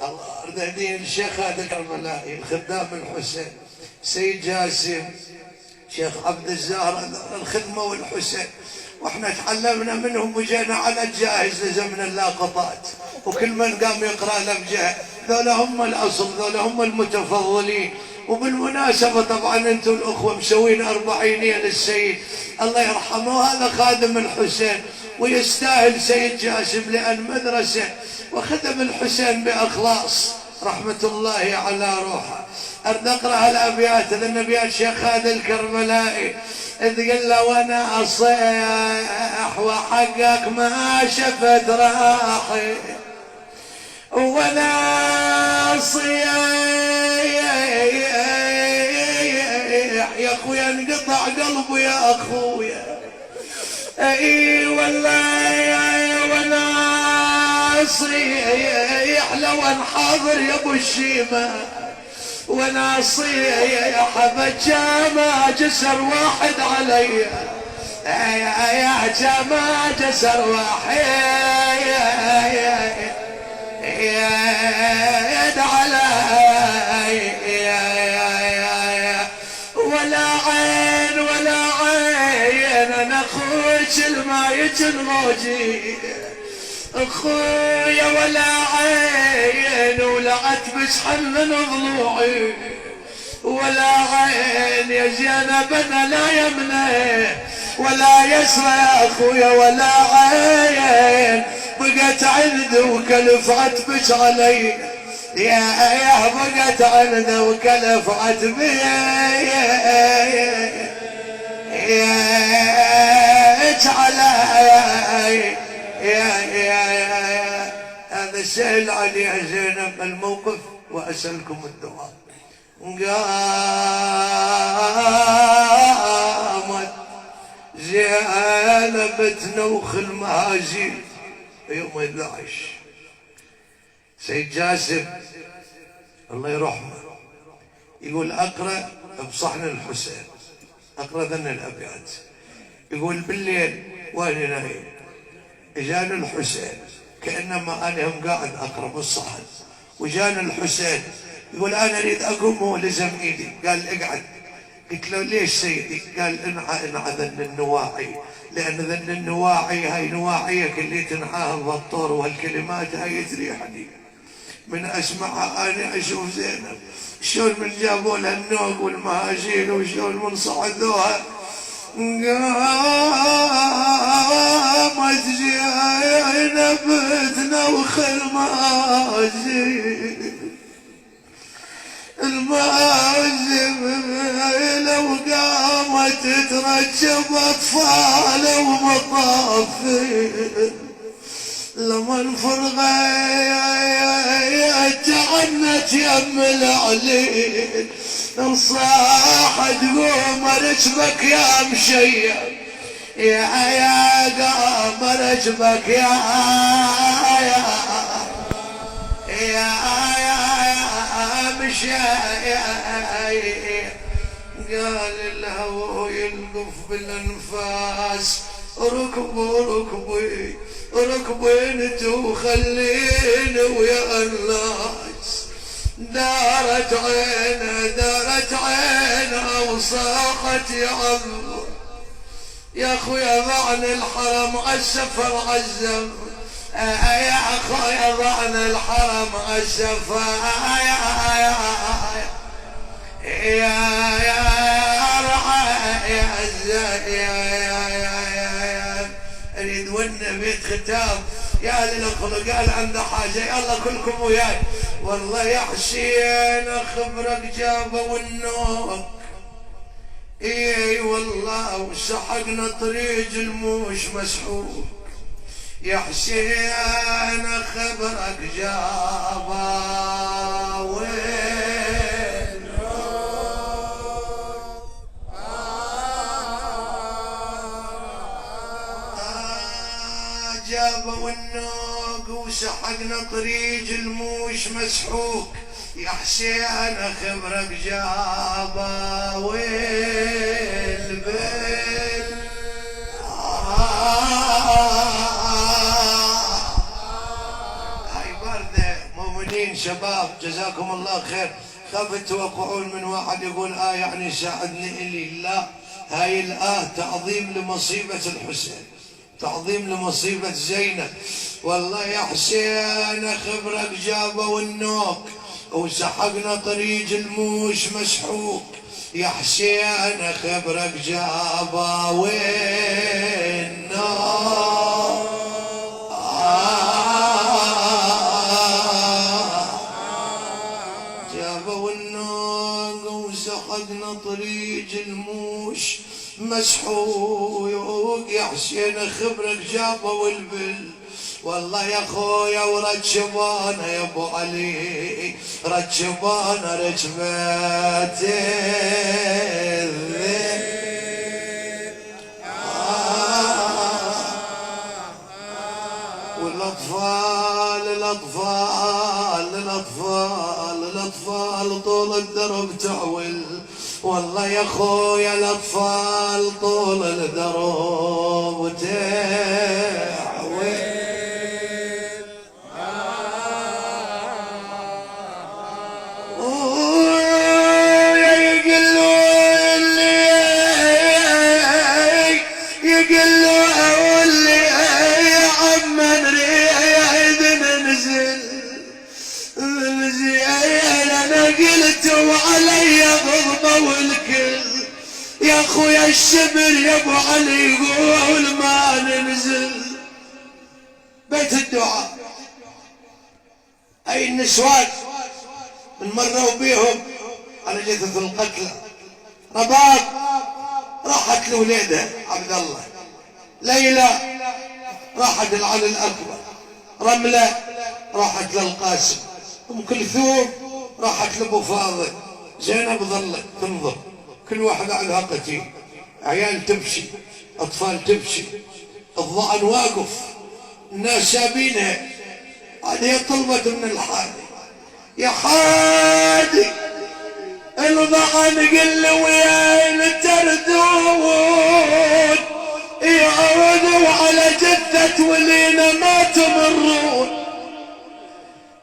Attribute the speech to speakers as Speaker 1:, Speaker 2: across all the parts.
Speaker 1: الله أرد هديه للشيخ هذا كربلائي الخدام الحسين سيد جاسم شيخ عبد الزهر الخدمة والحسين، واحنا تعلمنا منهم وجينا على الجاهز لزمن اللاقطات، وكل من قام يقرأ لبجه. ذولا هم الأصل، ذولا هم المتفضلين. وبالمناسبة طبعا انتم الأخوة مسوين 40 للسيد الله يرحمه، هذا خادم الحسين ويستاهل سيد جاسم، لأن مدرسة وخدم الحسين بإخلاص رحمة الله على روحه. أرد أقرأ الأبيات لأن أبيات شيخ هذا الكربلائي إذ قل له وأنا أصيح وحقك ما شفت راحي، وأنا أصيح يا أخويا انقطع قلبي يا أخويا، اي والله وانا اصيح لو انحاضر يا ابو الشيمه، وانا اصيح بكى ما جسر واحد علي، يا جما جسر واحد يد علي، ولا عين ولا عين انا اخوك المايت الموجي، اخويا ولا عين ولا عتبس حنن ضلوعي، ولا عين يا زينب انا لا يمنى ولا يسرى يا اخويا، ولا عين بقت عند وكلف عتبس علي، يا بقت عند وكلف عتبس علي، هذا سهل عليها زينب الموقف وأسألكم الدعاء. قامت زينب تنوخ المهازيل يوم 11. سيد جاسم الله يرحمه يقول أقرأ بصحن الحسين، أقرأ ذن الأبيات، يقول بالليل وأنا نايم جاني الحسين كأنما أنا هم قاعد أقرأ بالصحن، وجاني الحسين يقول أنا أريد أقوم، هو لزم إيدي قال اقعد. قلت له ليش سيدي؟ قال انعى ذن النواعي، لأن ذن النواعي هاي نواعيك اللي تنعاها الضطور، وهالكلمات هاي تريحني من أسمعها. أنا أشوف زينب شلون من جابوا لها النوق والمهاجين وشلون من صعدوها. قامت زينب تنوخ المهاجين، لو قامت تركب أطفال ومطافل، لما انفرغت عنت يم العليل، انصاحت قوم رجبك يا مشيب، يا قام رجبك يا مشيب. قال الهوى يلقف بالانفاس ركبوا ركبي ركبي انتو خليني ويا الناس. دارت عينه وصاحت يا عم يا اخويا ضعن الحرم عالسفر عالزم، يا اخويا ضعن الحرم عالسفر يا اريد والنبي ختام يا للخلق قال عنده حاجه يلا كلكم وياي. والله يا حسين خبرك جابوا النوم، اي والله وسحقنا طريق الموش مسحوق، يا حسين خبرك جابوا جابوا النوق وسحقنا طريق الموش مسحوق، يا حسين خبرك جابا والبل هاي باردة مؤمنين الموجودين شباب جزاكم الله خير، خاف توقعون من واحد يقول يعني ساعدني إلي. لا، هاي تعظيم لمصيبة الحسين، تعظيم لمصيبة زينب. والله يا حسين خبرك جابوا النوك وسحقنا طريق الموش مسحوق. يا حسين خبرك جابوا النوك جابوا النوك وسحقنا طريق الموش مسحوق. يا حسين خبرك جابوا البل. والله يا خويا ورجبانا يا ابو علي، رجبانا رجبات والاطفال الاطفال الاطفال الاطفال طول الدرب تعول. والله يا خويا الاطفال طول الدرب تعول. وعلي غضبه والكل يا اخويا الشبر يا ابو علي يقول ما ننزل. بيت الدعاء اي النسوان من مروا بيهم على جثث القتلى. رباب راحت لوليدها عبد الله، ليلى راحت لعلي الاكبر، رمله راحت للقاسم، ام كلثوم راحت لابو فاضل، زينب ظلت تنظر. كل واحد على قتيل، عيال تمشي، اطفال تمشي، الظعن واقف، الناس سابينها. هذه طلبت من الحادي، يا حادي الظعن قل لي وين تردون يعودوا على جثة ولينا ما تمرون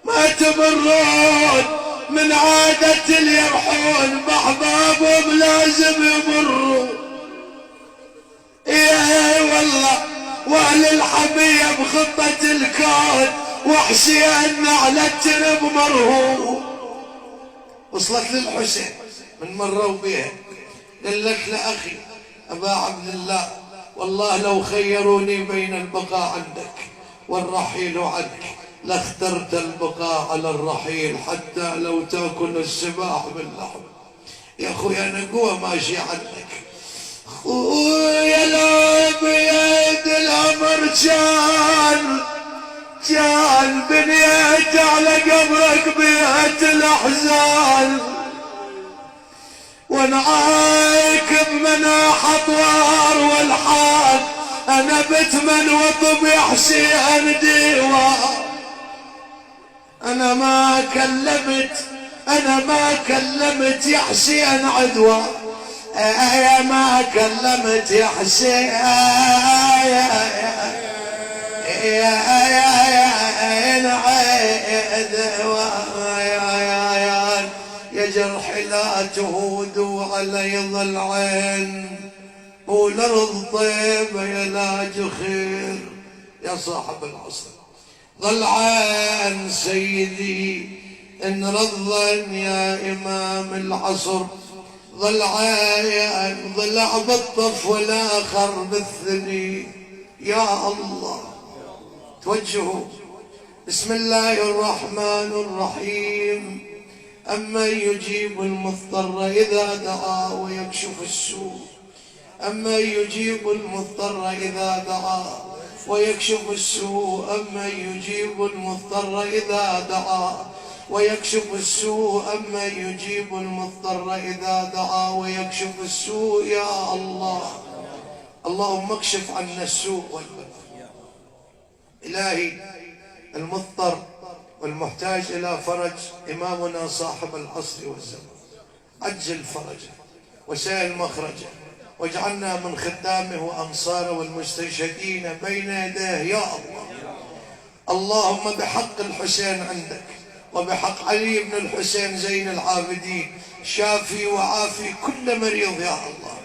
Speaker 1: ما تمرون من عادة اليرحون بأحبابهم لازم يمروا. ايه والله واهل الحبيب خطة الكون وحسين على الترب مرهوب. وصلت للحسين من مروا بها، قالت لأخي أبا عبد الله والله لو خيروني بين البقاء عندك والرحيل عنك لاخترت البقاء على الرحيل حتى لو تاكل السباع باللحم. يا اخويا انا قوة ماشي عنك. خويا لو بيد الامر كان بنيت على قبرك بيت الاحزان، ونعايك بمناح اطوار والحان انا بتمن وطب يا حسين ديوان. انا ما كلمت يا حسين عدوى، يا ما كلمت يا حسين يا جرح لا تهود علي ظل عين والارض طيبه يا لاج خير. يا صاحب العصر ظل عين سيدي ان رضا يا امام العصر، ظل عين ضلع بالطف والاخر بالثني. يا الله توجهوا. بسم الله الرحمن الرحيم. أمن يجيب المضطر إذا دعا ويكشف السوء، أمن يجيب المضطر إذا دعا ويكشف السوء، أمن يجيب المضطر إذا دعا ويكشف السوء، أمن يجيب المضطر إذا دعا ويكشف السوء. يا الله اللهم اكشف عنا السوء والبلاء. إلهي المضطر والمحتاج إلى فرج إمامنا صاحب العصر والزمان، عجل فرجه وسائل مخرجه واجعلنا من خدامه وأنصاره والمستشهدين بين يديه. يا الله اللهم بحق الحسين عندك وبحق علي بن الحسين زين العابدين شافي وعافي كل مريض يا الله.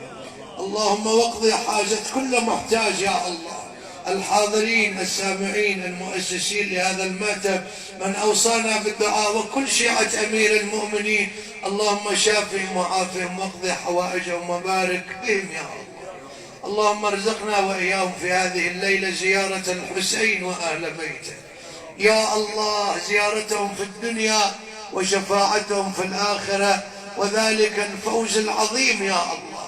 Speaker 1: اللهم واقضي حاجة كل محتاج يا الله. الحاضرين السامعين المؤسسين لهذا المأتب من أوصانا بالدعاء وكل شيعة أمير المؤمنين، اللهم شافهم وعافهم واقضي حوائجهم وبارك بهم يا الله. اللهم ارزقنا وإياهم في هذه الليلة زيارة الحسين وأهل بيته يا الله، زيارتهم في الدنيا وشفاعتهم في الآخرة، وذلك الفوز العظيم يا الله.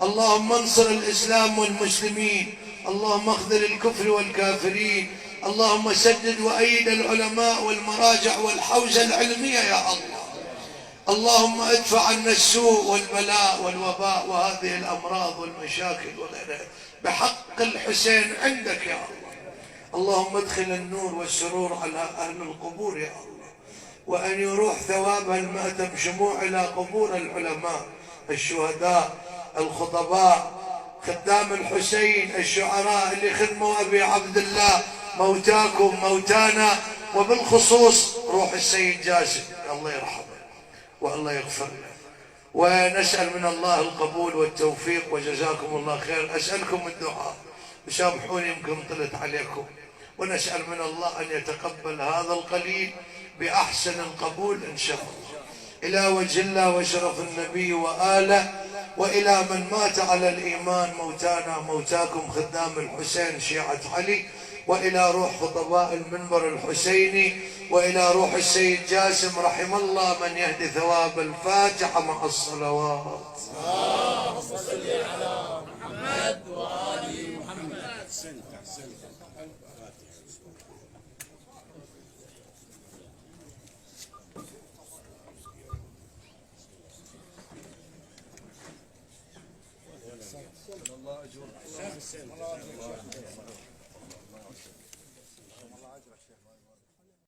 Speaker 1: اللهم انصر الإسلام والمسلمين، اللهم اخذل الكفر والكافرين، اللهم سدد وأيد العلماء والمراجع والحوزة العلمية يا الله. اللهم ادفع عنا السوء والبلاء والوباء وهذه الأمراض والمشاكل وغيرها بحق الحسين عندك يا الله. اللهم ادخل النور والسرور على أهل القبور يا الله، وأن يروح ثواب المأتم شموع إلى قبور العلماء الشهداء الخطباء خدام الحسين الشعراء اللي خدموا أبي عبد الله، موتاكم موتانا، وبالخصوص روح السيد جاسم الله يرحمه والله يغفر له. ونسأل من الله القبول والتوفيق وجزاكم الله خير. أسألكم الدعاء وسامحوني يمكن طلت عليكم، ونسأل من الله أن يتقبل هذا القليل بأحسن القبول إن شاء الله إلى وجه الله وشرف النبي وآله، وإلى من مات على الإيمان موتانا موتاكم خدام الحسين شيعة علي، وإلى روح خطباء المنبر الحسيني، وإلى روح السيد جاسم رحم الله من يهدي ثواب الفاتحة مع الصلوات.
Speaker 2: اللهم صل على محمد وآل محمد. الله أجر.